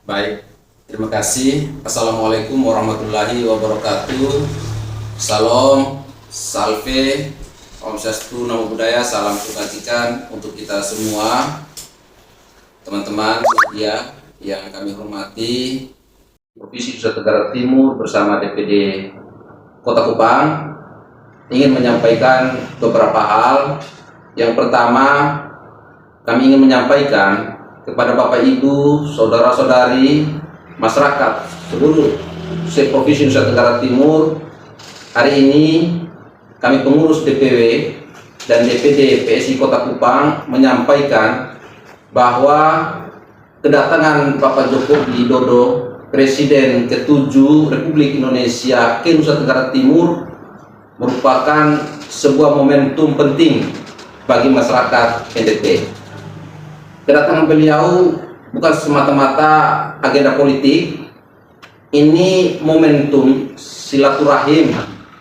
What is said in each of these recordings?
Baik, terima kasih. Assalamualaikum warahmatullahi wabarakatuh. Salam, salve, Om Swastiastu, Namo Buddhaya, salam kebajikan untuk kita semua, teman-teman ya yang kami hormati. Provinsi Nusa Tenggara Timur bersama DPD Kota Kupang ingin menyampaikan beberapa hal. Yang pertama, kami ingin menyampaikan kepada Bapak Ibu, saudara-saudari, masyarakat seluruh Provinsi Nusa Tenggara Timur, hari ini kami pengurus DPW dan DPD PSI Kota Kupang menyampaikan bahwa kedatangan Bapak Joko Widodo, Presiden ke-7 Republik Indonesia ke Nusa Tenggara Timur merupakan sebuah momentum penting bagi masyarakat NTT. Kedatangan beliau bukan semata-mata agenda politik, ini momentum silaturahim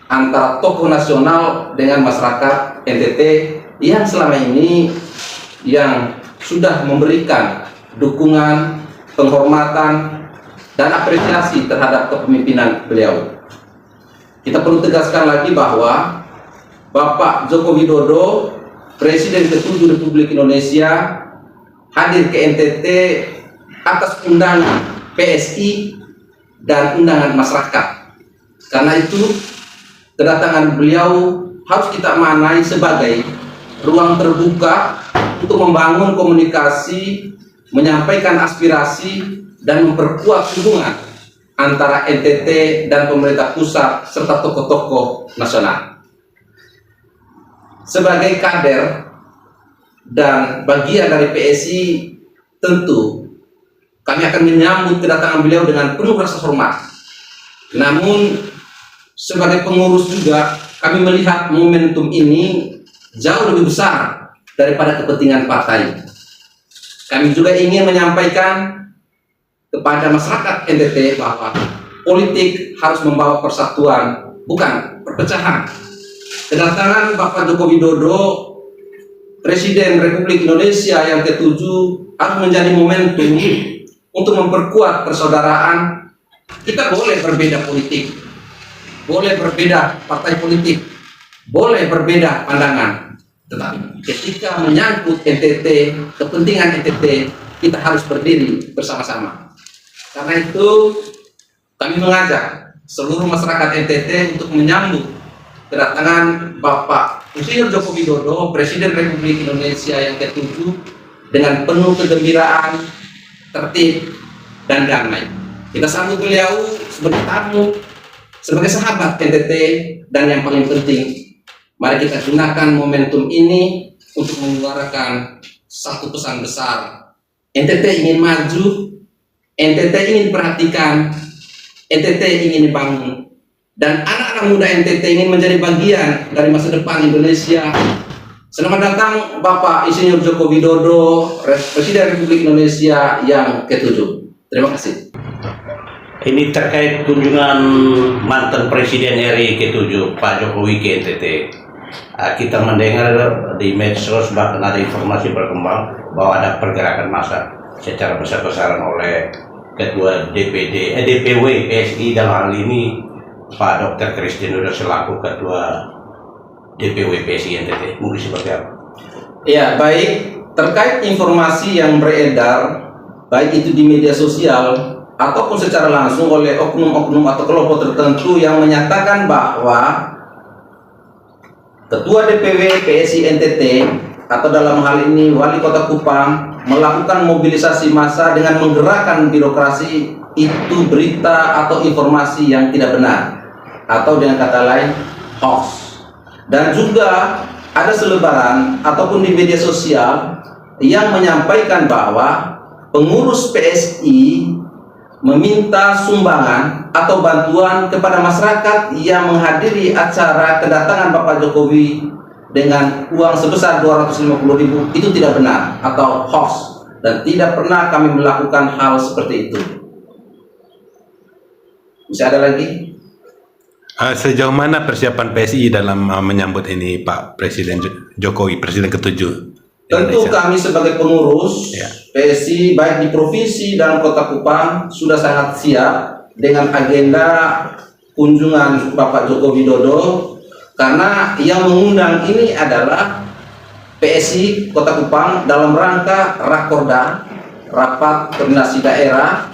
antara tokoh nasional dengan masyarakat NTT yang selama ini yang sudah memberikan dukungan, penghormatan, dan apresiasi terhadap kepemimpinan beliau. Kita perlu tegaskan lagi bahwa Bapak Joko Widodo, Presiden ke-7 Republik Indonesia, hadir ke NTT atas undangan PSI dan undangan masyarakat. Karena itu, kedatangan beliau harus kita maknai sebagai ruang terbuka untuk membangun komunikasi, menyampaikan aspirasi, dan memperkuat hubungan antara NTT dan pemerintah pusat serta tokoh-tokoh nasional. Sebagai kader dan bagian dari PSI, tentu kami akan menyambut kedatangan beliau dengan penuh rasa hormat. Namun sebagai pengurus juga kami melihat momentum ini jauh lebih besar daripada kepentingan partai. Kami juga ingin menyampaikan kepada masyarakat NTT bahwa politik harus membawa persatuan, bukan perpecahan. Kedatangan Bapak Joko Widodo, Presiden Republik Indonesia yang ke-7, harus menjadi momentum untuk memperkuat persaudaraan. Kita boleh berbeda politik, boleh berbeda partai politik, boleh berbeda pandangan, tetapi ketika menyangkut NTT, kepentingan NTT, kita harus berdiri bersama-sama. Karena itu kami mengajak seluruh masyarakat NTT untuk menyambut kedatangan Bapak Insinyur Joko Widodo, Presiden Republik Indonesia yang ke-7, dengan penuh kegembiraan, tertib, dan damai. Kita sambut beliau sebagai tamu, sebagai sahabat NTT, dan yang paling penting, mari kita gunakan momentum ini untuk menyuarakan satu pesan besar. NTT ingin maju, NTT ingin diperhatikan, NTT ingin dibangun, dan anak-anak muda NTT ingin menjadi bagian dari masa depan Indonesia. Selamat datang Bapak Insinyur Joko Widodo, Presiden Republik Indonesia yang ke-7. Terima kasih. Ini terkait kunjungan mantan Presiden RI ke-7 Pak Jokowi ke NTT. Kita mendengar di medsos bahkan ada informasi berkembang bahwa ada pergerakan massa secara besar-besaran oleh Ketua DPW PSI, dalam hal ini Pak Dr. Christian sudah selaku Ketua DPW PSI NTT. Mungkin seperti apa? Ya, baik. Terkait informasi yang beredar, baik itu di media sosial ataupun secara langsung oleh oknum-oknum atau kelompok tertentu yang menyatakan bahwa Ketua DPW PSI NTT atau dalam hal ini Wali Kota Kupang melakukan mobilisasi massa dengan menggerakkan birokrasi, itu berita atau informasi yang tidak benar, atau dengan kata lain hoax. Dan juga ada selebaran ataupun di media sosial yang menyampaikan bahwa pengurus PSI meminta sumbangan atau bantuan kepada masyarakat yang menghadiri acara kedatangan Bapak Jokowi dengan uang sebesar 250.000. Itu tidak benar atau hoax, dan tidak pernah kami melakukan hal seperti itu. Bisa ada lagi? Sejauh mana persiapan PSI dalam menyambut ini Pak Presiden Jokowi, Presiden ke-7? Tentu Indonesia. kami sebagai pengurus Ya. PSI baik di provinsi dan Kota Kupang sudah sangat siap dengan agenda kunjungan Bapak Joko Widodo, karena yang mengundang ini adalah PSI Kota Kupang dalam rangka Rakorda, rapat koordinasi daerah,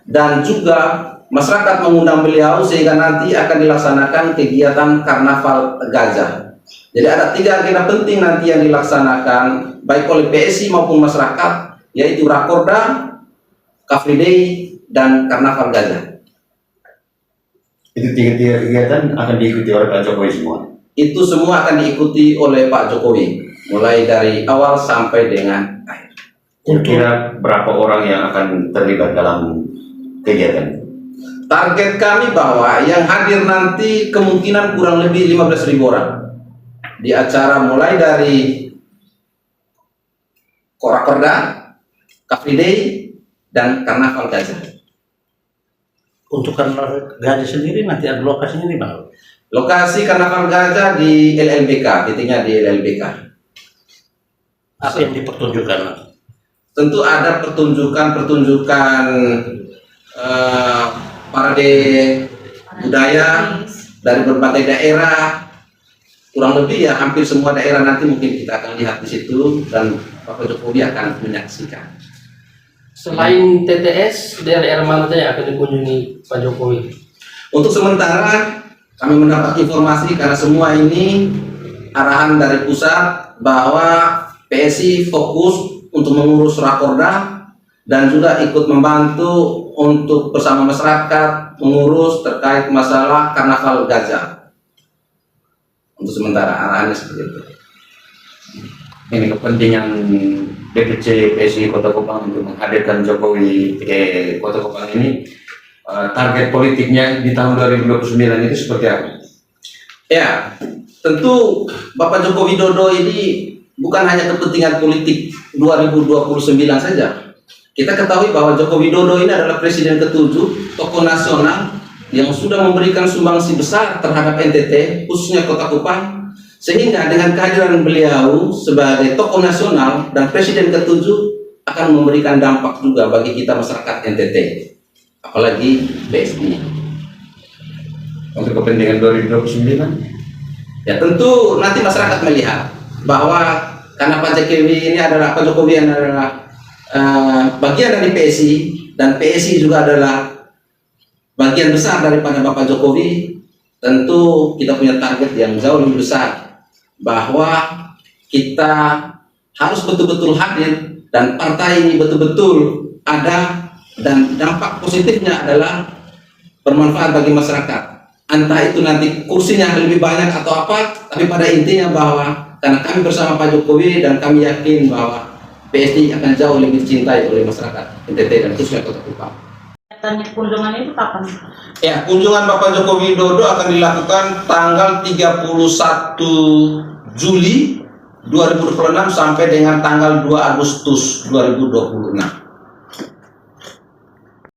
dan juga masyarakat mengundang beliau sehingga nanti akan dilaksanakan kegiatan Karnaval Gajah. Jadi ada 3 agenda penting nanti yang dilaksanakan baik oleh PSI maupun masyarakat, yaitu Rakorda, Car Free Day, dan Karnaval Gajah. Itu 3 kegiatan akan diikuti oleh Pak Jokowi semua. Itu semua akan diikuti oleh Pak Jokowi, mulai dari awal sampai dengan akhir. Kira-kira berapa orang yang akan terlibat dalam kegiatan? Target kami bahwa yang hadir nanti kemungkinan kurang lebih 15.000 orang di acara mulai dari Rakorda, Car Free Day, dan Karnaval Gajah. Untuk Karnaval Gajah sendiri nanti ada lokasinya nih Bang. Lokasi Karnaval Gajah di LLBK, titiknya di LLBK. Apa yang dipertunjukkan? Tentu ada pertunjukan parade budaya dari berbagai daerah, kurang lebih ya hampir semua daerah nanti mungkin kita akan lihat di situ dan Bapak Jokowi akan menyaksikan. Selain TTS, daerah mana saja yang akan dikunjungi Pak Jokowi? Untuk sementara kami mendapat informasi karena semua ini arahan dari pusat bahwa PSI fokus untuk mengurus Rakorda dan juga ikut membantu untuk bersama masyarakat mengurus terkait masalah Karnaval Gajah. Untuk sementara arahannya seperti itu. Ini kepentingan DPC PSI Kota Kupang untuk menghadirkan Jokowi ke Kota Kupang ini, target politiknya di tahun 2029 itu seperti apa? Ya, tentu Bapak Joko Widodo ini bukan hanya kepentingan politik 2029 saja. Kita ketahui bahwa Joko Widodo ini adalah presiden ke-7, tokoh nasional yang sudah memberikan sumbangsi besar terhadap NTT, khususnya Kota Kupang, sehingga dengan kehadiran beliau sebagai tokoh nasional dan presiden ke-7 akan memberikan dampak juga bagi kita masyarakat NTT, apalagi PSI. Untuk kepentingan 2029? Ya tentu nanti masyarakat melihat bahwa karena Pak Jokowi ini adalah bagian dari PSI dan PSI juga adalah bagian besar daripada Bapak Jokowi, tentu kita punya target yang jauh lebih besar bahwa kita harus betul-betul hadir dan partai ini betul-betul ada dan dampak positifnya adalah bermanfaat bagi masyarakat. Entah itu nanti kursinya lebih banyak atau apa, tapi pada intinya bahwa karena kami bersama Pak Jokowi dan kami yakin bahwa PSI akan jauh lebih dicintai oleh masyarakat NTT dan khususnya Kota Kupang. Kunjungan itu kapan? Ya, kunjungan Bapak Joko Widodo akan dilakukan tanggal 31 Juli 2026 sampai dengan tanggal 2 Agustus 2026.